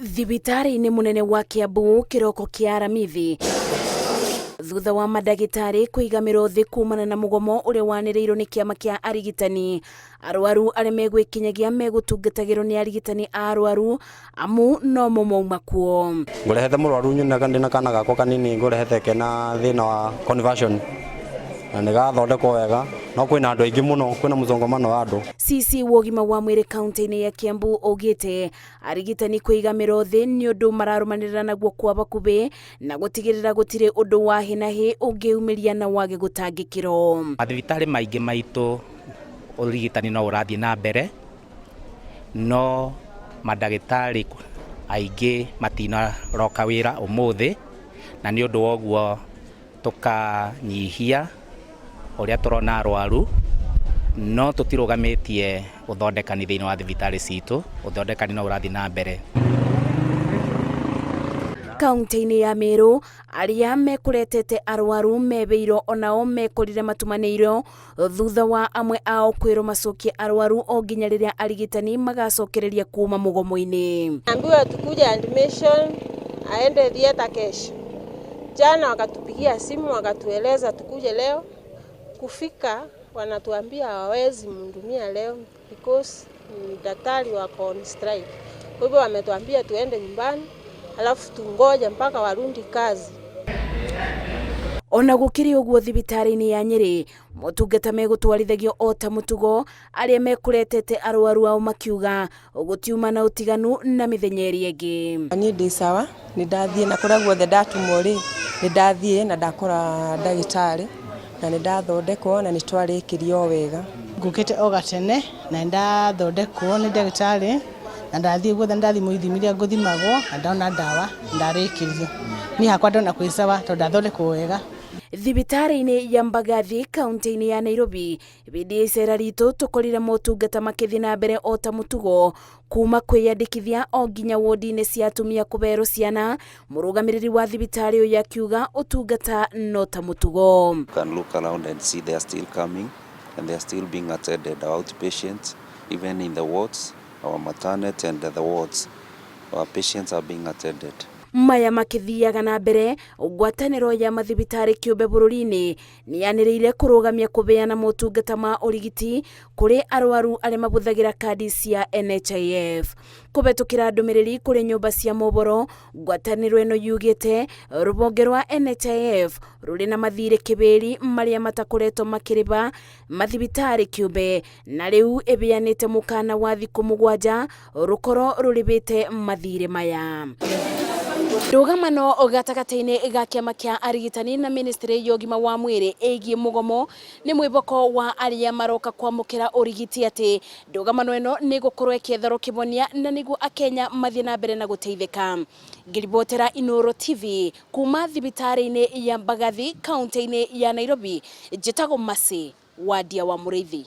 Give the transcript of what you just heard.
Thibitari-inĩ mũnene wa Kiambu kiroko kia Aramithi thutha wa madagĩtarĩ kũigamirwo thĩ kumana na mũgomo ũrĩa wanĩrĩirwo nĩ kĩama kĩa arigitani. Arwaru arĩa megwĩkinyagia megũtungatagĩrwo nĩ arigitani a arwaru amu no mo mauma kuo. Ngũrehete mũrwaru nyonaga ndĩna kana gakwa kanini ngũrehete kena thĩna wa conversion na nĩgathondekwo wega no kwĩna andũ aingĩ mũno, kwĩna mũsongamano wa andũ. CC wa ũgima wa mwĩrĩ kaunti-inĩ ya Kiambu augĩte arigitani kũigamirwo thĩ nĩ ũndũ mararũmanĩrĩra naguo kwa bakubĩ na gũtigĩrĩra gũtirĩ ũndũ wa hi na hi ũngĩumĩria na wage gũtangĩkĩrwo. Mathibitarĩ maingĩ maitũ ũrigitani no ũrathiĩ na mbere, no madagĩtarĩ aingĩ matinaroka wĩra ũmũthĩ, na nĩ ũndũ woguo tũkanyihia ũrĩa tũrona arwaru, no tũtirũgamĩtie ũthondekani thĩinĩ wa thibitarĩ citũ. Ũthondekani no ũrathiĩ na mbere. Kaunti-inĩ ya Meru arĩa mekũretete arwaru mebeirwo onao mekũrire matumanĩirwo thutha wa amwe ao kwĩrwo macokie arwaru o nginya rĩrĩa arigitani magacokereria kuma mũgomo-inĩ. Ambiwa tukuje admission aende theater kesho. Jana wakatupigia simu wakatueleza tukuje leo. Kufika wanatuambia hawawezi mhudumia leo because daktari wako on strike. Kwa hivyo wametuambia tuende nyumbani alafu tungoje mpaka warundi kazi. Ona gũkĩrĩ ũguo thibitari-inĩ ya Nyeri motungata megũtwarithagio o ta mũtugo, arĩa mekũretete arwaru ao makiuga gũtiuma na ũtiganu na mĩthenya ĩrĩa ĩngĩ. Niĩ ndĩ sawa, nĩ ndathiĩ na kũrĩa guothe ndatumwo rĩ, nĩ ndathiĩ na ndakora ndagĩtarĩ na nĩ ndathondekwo na nĩ twarĩkĩrio wega. Ngũkĩte o gatene na ndathondekwo nĩ ndagĩtarĩ na ndathiĩ guothe ndathimwo ithimi iria ngũthimagwo na ndona ndawa ndarĩkĩrio. Niĩ hakwa ndona kwĩ sawa tondũ ndathondekwo wega. Thibitari-inĩ ya Mbagathi kaunti-inĩ ya Nairobi hĩndĩ ya icera ritũ tũkorire motungata makĩthiĩ na mbere o ta mũtugo, kuma kwĩyandĩkithia o nginya wodi-inĩ cia atumia kũberwo ciana. Mũrũgamĩrĩri wa thibitari ũyũ akiuga ũtungata no ta mũtugo. You can look around and see they are still coming and they are still being attended, our outpatients, even in the wards, our maternity and the wards, our patients are being attended. Maya makĩthiaga na mbere, ngwatanĩro ya mathibitarĩ kĩũmbe bũrũri-inĩ nĩ yanĩrĩire kũrũgamia kũbeana motungata ma ũrigiti kũrĩ arwaru arĩa mabũthagĩra kadi cia NHIF. Kũbetũkĩra ndũmĩrĩri kũrĩ nyũmba cia mohoro, ngwatanĩro ĩno yugĩte rũbonge rwa NHIF rũrĩ na mathirĩ kĩbĩri marĩa matakoretwo makĩrĩba mathibitarĩ kĩũmbe, na rĩu ĩbeanĩte mũkana wa thikũ 7 rũkorwo rũrĩbĩte mathirĩ maya. Ndũgamano gatagatĩ-inĩ ga kĩama kĩa arigitani na ministry ya ũgima wa mwĩrĩ ĩgiĩ mũgomo nĩ mwĩboko wa arĩa maroka kwamũkĩra ũrigiti atĩ ndũgamano ĩno nĩ gũkorwo ĩkĩetherwo kĩbonia na nĩguo akenya mathiĩ na mbere na gũteithĩka. Ngĩribotera Inooro TV kuma thibitarĩ-inĩ ya Mbagathi kaunti-inĩ ya Nairobi, njĩtagwo Mercy Wandia wa Mũrĩithi.